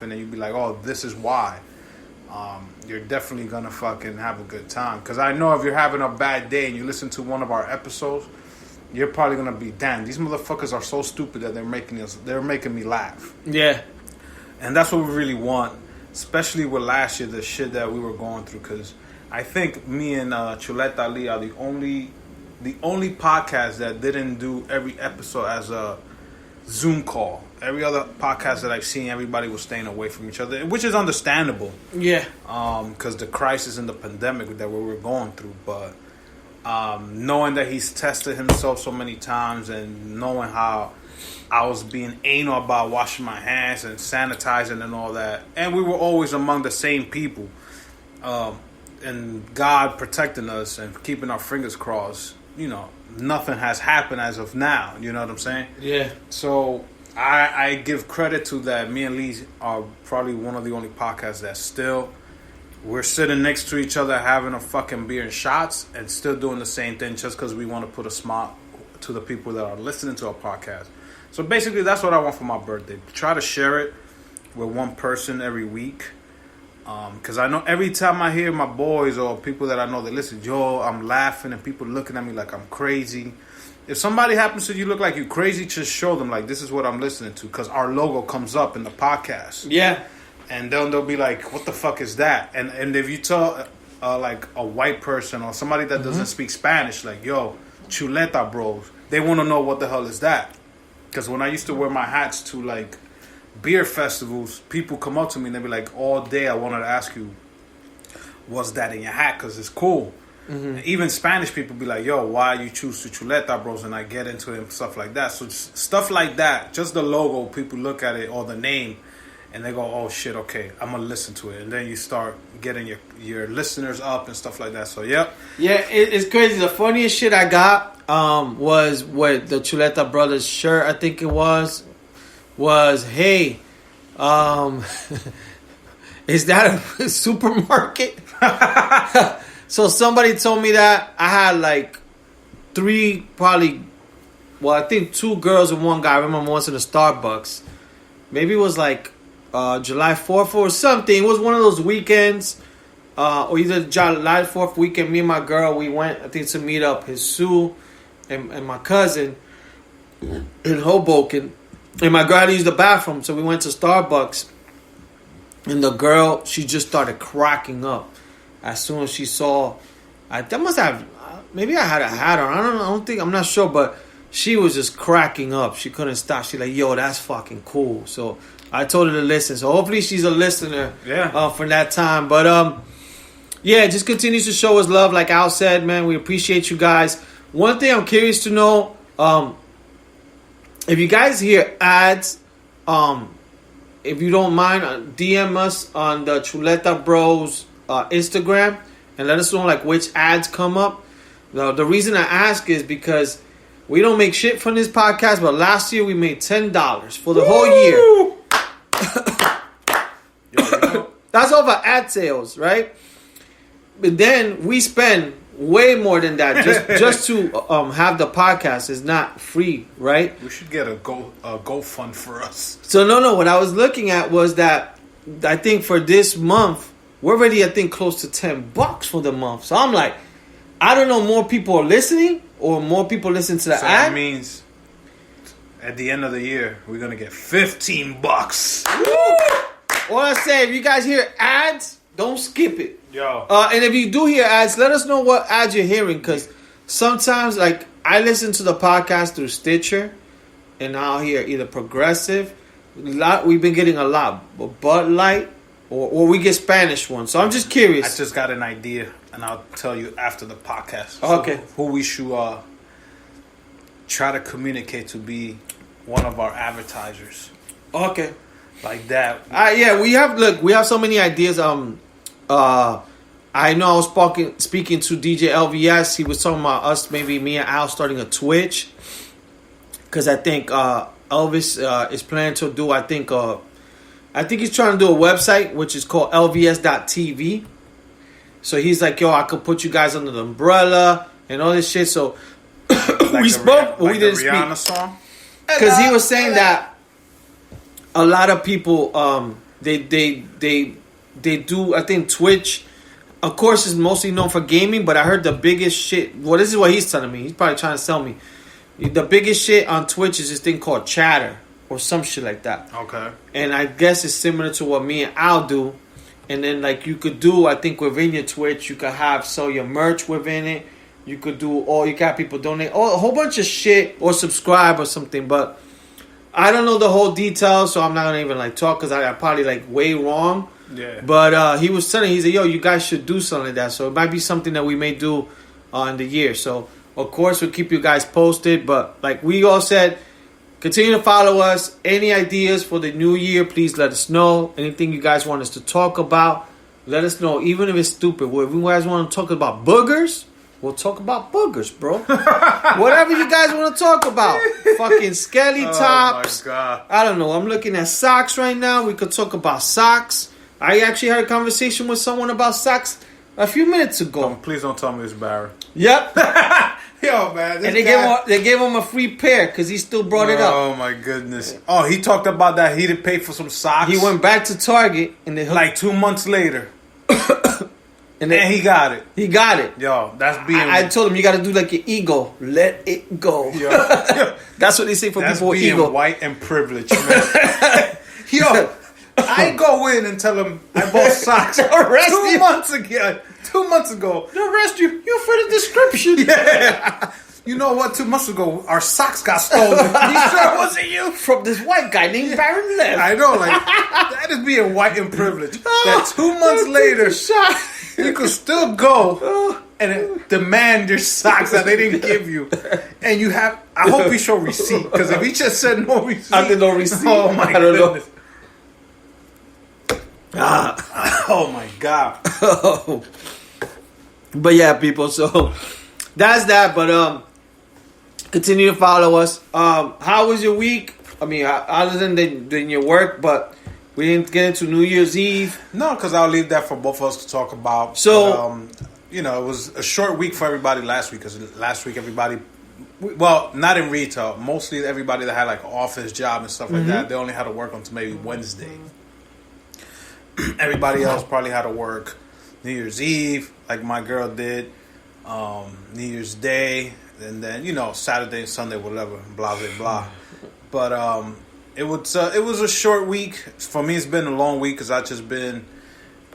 and then you'd be like, oh, this is why. You're definitely gonna fucking have a good time. Because I know if you're having a bad day and you listen to one of our episodes, you're probably gonna be, damn, these motherfuckers are so stupid that they're making me laugh. Yeah. And that's what we really want, especially with last year, the shit that we were going through. Because I think me and Chuleta Ali are the only podcast that didn't do every episode as a Zoom call. Every other podcast that I've seen, everybody was staying away from each other, which is understandable. Yeah. Because the crisis and the pandemic that we were going through. But knowing that he's tested himself so many times and knowing how I was being anal about washing my hands and sanitizing and all that. And we were always among the same people. And God protecting us and keeping our fingers crossed. You know, nothing has happened as of now. You know what I'm saying? Yeah. So I give credit to that. Me and Lee are probably one of the only podcasts that still, we're sitting next to each other having a fucking beer and shots and still doing the same thing just because we want to put a smile to the people that are listening to our podcast. So basically that's what I want for my birthday. Try to share it with one person every week. Because I know every time I hear my boys or people that I know that listen, yo, I'm laughing and people looking at me like I'm crazy. If somebody happens to you look like you crazy, just show them like this is what I'm listening to, because our logo comes up in the podcast. Yeah. And then they'll be like, what the fuck is that? And if you tell like a white person or somebody that doesn't speak Spanish, like, yo, Chuleta bros, they want to know what the hell is that. Because when I used to wear my hats to like beer festivals, people come up to me and they be like, all day I wanted to ask you, what's that in your hat? Because it's cool. Mm-hmm. Even Spanish people be like, yo, why you choose to Chuleta bros? And I get into it and stuff like that. So just stuff like that, just the logo, people look at it or the name and they go, oh shit, okay, I'm gonna listen to it. And then you start getting your listeners up and stuff like that. So yep. Yeah, it's crazy. The funniest shit I got was with the Chuleta Brothers shirt, I think it was hey, is that a supermarket? So somebody told me that. I had like I think 2 girls and 1 guy. I remember once in a Starbucks. Maybe it was like July 4th or something. It was one of those weekends. Or either July 4th weekend. Me and my girl, we went, I think, to meet up Jesus and my cousin in Hoboken. And my girl had to use the bathroom. So we went to Starbucks. And the girl, she just started cracking up. As soon as she saw, maybe I had a hat on. I'm not sure, but she was just cracking up. She couldn't stop. She like, yo, that's fucking cool. So I told her to listen. So hopefully she's a listener for that time. But yeah, just continues to show us love. Like Al said, man, we appreciate you guys. One thing I'm curious to know, if you guys hear ads, if you don't mind, DM us on the Chuleta Bros Instagram and let us know like which ads come up. The reason I ask is because we don't make shit from this podcast, but last year we made $10 for the whole year. That's all for ad sales, right? But then we spend way more than that just to have the podcast. Is not free, right? We should get a Go Fund for us. So no. What I was looking at was that I think for this month we're already, I think, close to $10 for the month. So I'm like, I don't know, more people are listening or more people listen to the ad. That means at the end of the year we're gonna get $15. All I say, if you guys hear ads, don't skip it. Yo. And if you do hear ads, let us know what ads you're hearing, because sometimes, like, I listen to the podcast through Stitcher, and I'll hear either Progressive. We've been getting a lot, but Bud Light, or we get Spanish ones. So I'm just curious. I just got an idea, and I'll tell you after the podcast. Okay. So who we should try to communicate to be one of our advertisers. Okay. Like that. Yeah, we have so many ideas. I know I was speaking to DJ LVS. He was talking about us, maybe me and Al starting a Twitch. Because I think Elvis is planning to do, I think he's trying to do a website, which is called lvs.tv. So he's like, yo, I could put you guys under the umbrella and all this shit. So like we spoke, but we didn't Rihanna speak. Song? Because he was saying that a lot of people They do. I think Twitch, of course, is mostly known for gaming. But I heard the biggest shit. Well, this is what he's telling me. He's probably trying to sell me. The biggest shit on Twitch is this thing called Chatter or some shit like that. Okay. And I guess it's similar to what me and Al do. And then like you could do, I think within your Twitch, you could sell your merch within it. You could do you got people donate a whole bunch of shit or subscribe or something. But I don't know the whole details, so I'm not gonna even like talk because I probably like way wrong. Yeah. But he was telling, he said, yo, you guys should do something like that. So it might be something that we may do in the year. So of course we'll keep you guys posted. But like we all said, continue to follow us. Any ideas for the new year, please let us know. Anything you guys want us to talk about, let us know. Even if it's stupid. If you guys want to talk about boogers, we'll talk about boogers, bro. Whatever you guys want to talk about. Fucking skelly tops. Oh, my God. I don't know. I'm looking at socks right now. We could talk about socks. I actually had a conversation with someone about socks a few minutes ago. Please don't tell me it's Barry. Yep. Yo, man. And they gave him a free pair because he still brought it up. Oh, my goodness. Oh, he talked about that. He didn't pay for some socks. He went back to Target and they like 2 months later. and he got it. He got it. Yo, that's being... I told him you got to do like your ego. Let it go. Yo. That's what they say for people with ego. That's being white and privileged, man. Yo, I go in and tell him I bought socks 2 months ago. 2 months ago. They'll arrest you. You fit the description. Yeah. You know what? 2 months ago, our socks got stolen. You sure it wasn't you? From this white guy named Baron Lev. I know, like, that is being white and privileged. That 2 months later, you could still go and demand your socks that they didn't give you. And you have, I hope he showed receipt. Because if he just said no receipt. I did no receipt. Oh my goodness. Know. Oh my God. But yeah, people, so that's that. But continue to follow us. How was your week? I mean, other than your work, but we didn't get into New Year's Eve. No, because I'll leave that for both of us to talk about. So, it was a short week for everybody last week, because last week everybody, well, not in retail, mostly everybody that had like an office job and stuff like that, they only had to work until maybe Wednesday. Everybody else probably had to work New Year's Eve, like my girl did, New Year's Day, and then Saturday and Sunday, whatever, blah blah blah. But it was a short week for me. It's been a long week because I just been.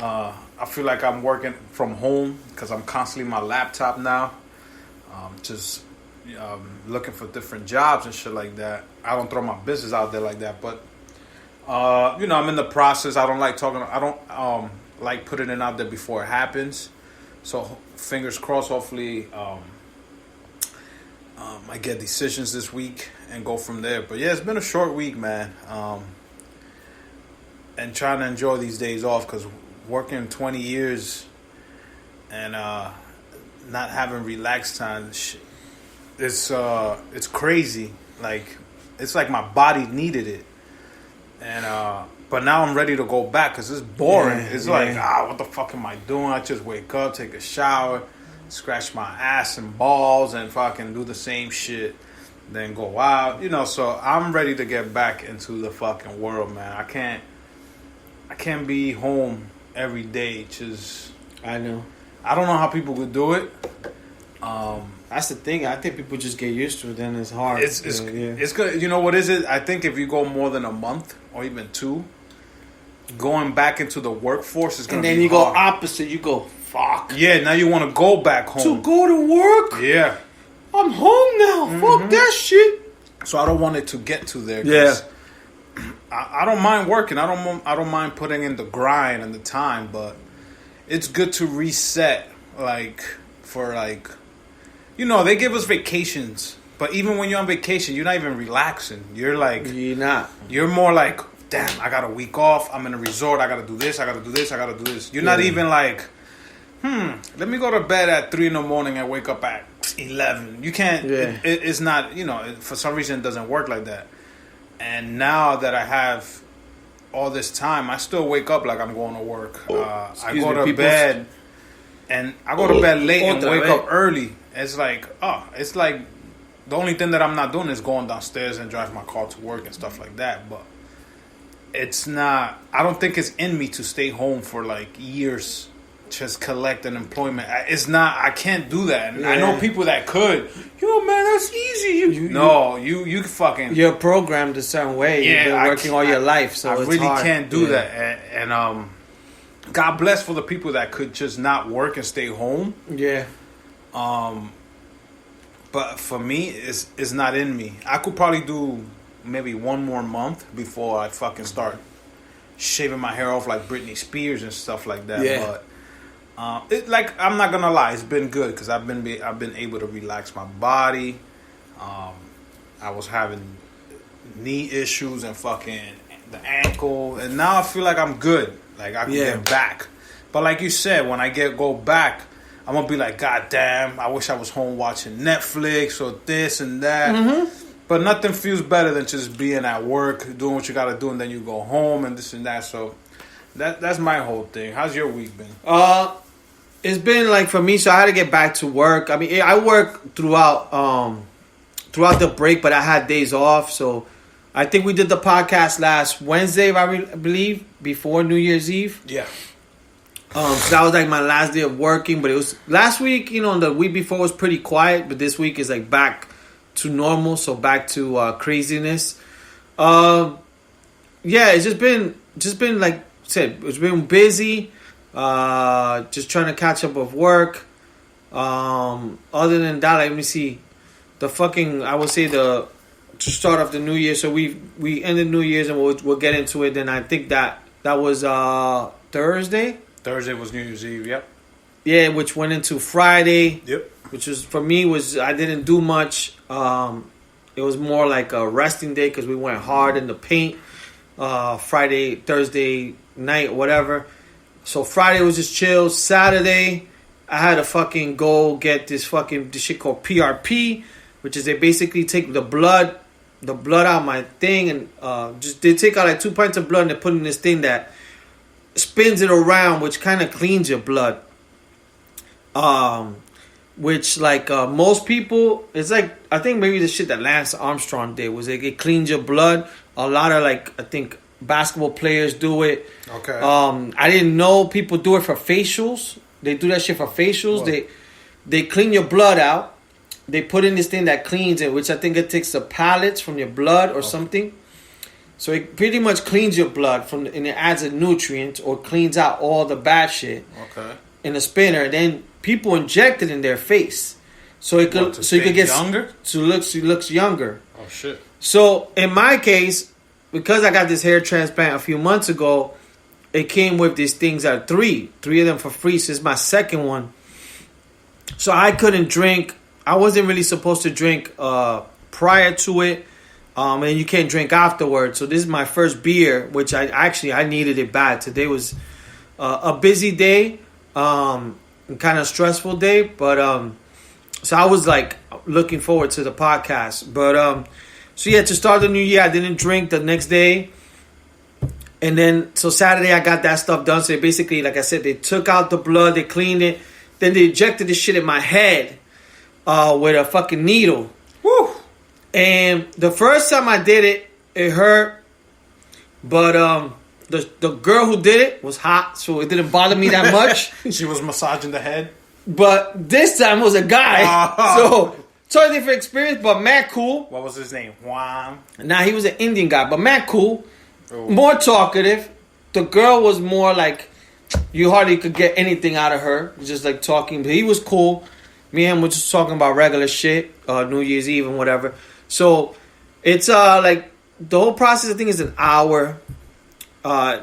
I feel like I'm working from home because I'm constantly on my laptop now, just looking for different jobs and shit like that. I don't throw my business out there like that, but. I'm in the process. I don't like talking. I don't like putting it out there before it happens. So fingers crossed. Hopefully, I get decisions this week and go from there. But yeah, it's been a short week, man. And trying to enjoy these days off because working 20 years and not having relaxed time, it's crazy. Like it's like my body needed it. And but now I'm ready to go back because it's boring. It's like, what the fuck am I doing? I just wake up, take a shower, scratch my ass and balls, and fucking do the same shit. Then go out, So I'm ready to get back into the fucking world, man. I can't be home every day. Just I know. I don't know how people could do it. That's the thing. I think people just get used to it. Then it's hard. It's good. You know what is it? I think if you go more than a month or even 2, going back into the workforce is going to be hard. And then you go opposite. You go, fuck. Yeah, now you want to go back home. To go to work? Yeah. I'm home now. Fuck that shit. So I don't want it to get to there. Yeah. I don't mind working. I don't mind putting in the grind and the time, but it's good to reset, they give us vacations, but even when you're on vacation, you're not even relaxing. You're not. You're more like, damn, I got a week off. I'm in a resort. I got to do this. I got to do this. I got to do this. You're not even like, let me go to bed at 3 a.m. and wake up at 11. You can't. Yeah. It's not. For some reason, it doesn't work like that. And now that I have all this time, I still wake up like I'm going to work. I go to bed, and I go to bed late and wake up early. It's like the only thing that I'm not doing is going downstairs and driving my car to work and stuff like that. But it's not. I don't think it's in me to stay home for like years, just collect unemployment. It's not. I can't do that. And I know people that could. Yo, man, that's easy. You fucking. You're programmed a certain way. Yeah, You've been working all your life, so I it's really hard. can't do that. And God bless for the people that could just not work and stay home. Yeah. But for me, it's not in me. I could probably do maybe one more month before I fucking start shaving my hair off like Britney Spears and stuff like that. Yeah. But I'm not gonna lie, it's been good because I've been able to relax my body. I was having knee issues and fucking the ankle, and now I feel like I'm good. Like I can get back. But like you said, when I go back, I'm gonna be like, God damn, I wish I was home watching Netflix or this and that. Mm-hmm. But nothing feels better than just being at work, doing what you gotta do, and then you go home and this and that. So that's my whole thing. How's your week been? It's been like for me, so I had to get back to work. I mean, I work throughout the break, but I had days off. So I think we did the podcast last Wednesday, I believe, before New Year's Eve. Yeah. So that was like my last day of working, but it was last week. The week before was pretty quiet, but this week is like back to normal, so back to craziness. Yeah, it's just been like I said, it's been busy. Just trying to catch up with work. Other than that, let me see. I would say to start off the new year. So we ended New Year's and we'll get into it. Then I think that was Thursday. Thursday was New Year's Eve. Yep. Yeah, which went into Friday. Yep. Which was for me I didn't do much. It was more like a resting day because we went hard in the paint. Friday, Thursday night, whatever. So Friday was just chill. Saturday, I had to fucking go get this shit called PRP, which is they basically take the blood out my thing and they take out like 2 pints of blood and they put in this thing that spins it around, which kind of cleans your blood. Which like most people, it's like I think maybe the shit that Lance Armstrong did was like it cleans your blood. A lot of like I think basketball players do it. Okay. I didn't know people do it for facials. They do that shit for facials. Whoa. They clean your blood out. They put in this thing that cleans it, which I think it takes the pellets from your blood or something. So it pretty much cleans your blood and it adds a nutrient or cleans out all the bad shit. Okay. In a spinner, and then people inject it in their face, so it could you could get younger. So it looks younger. Oh shit! So in my case, because I got this hair transplant a few months ago, it came with these things at three of them for free. So it's my second one. So I couldn't drink. I wasn't really supposed to drink prior to it, and you can't drink afterwards. So this is my first beer, which I needed it bad. Today was a busy day. Kind of stressful day, but so I was like looking forward to the podcast. But so yeah, to start the new year, I didn't drink the next day, and then so Saturday I got that stuff done. So basically, like I said, they took out the blood, they cleaned it, then they injected this shit in my head with a fucking needle. Woo! And the first time I did it, it hurt, but The girl who did it was hot, so it didn't bother me that much. She was massaging the head. But this time it was a guy. So, totally different experience, but man, cool. What was his name? Juan? Nah, he was an Indian guy, but man, cool. Ooh. More talkative. The girl was more like, you hardly could get anything out of her. Just like talking. But he was cool. Me and him were just talking about regular shit. New Year's Eve and whatever. So, it's like, the whole process I think is an hour.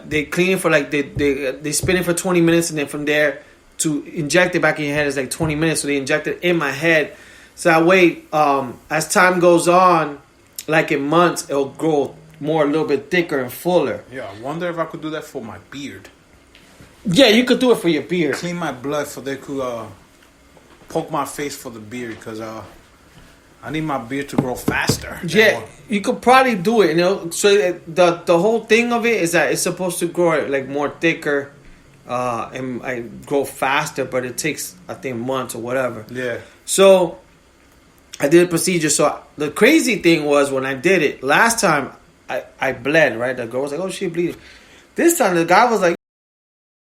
They clean it for like they spin it for 20 minutes, and then from there to inject it back in your head is like 20 minutes. So they inject it in my head. So that way, as time goes on, like in months, it'll grow a little bit thicker and fuller. Yeah, I wonder if I could do that for my beard. Yeah, you could do it for your beard. Clean my blood so they could poke my face for the beard because I need my beard to grow faster. Yeah, you could probably do it. So the whole thing of it is that it's supposed to grow like more thicker, and I grow faster, but it takes I think months or whatever. Yeah. So I did a procedure. So the crazy thing was when I did it last time, I bled, right? The girl was like, oh, she bleeding. This time the guy was like,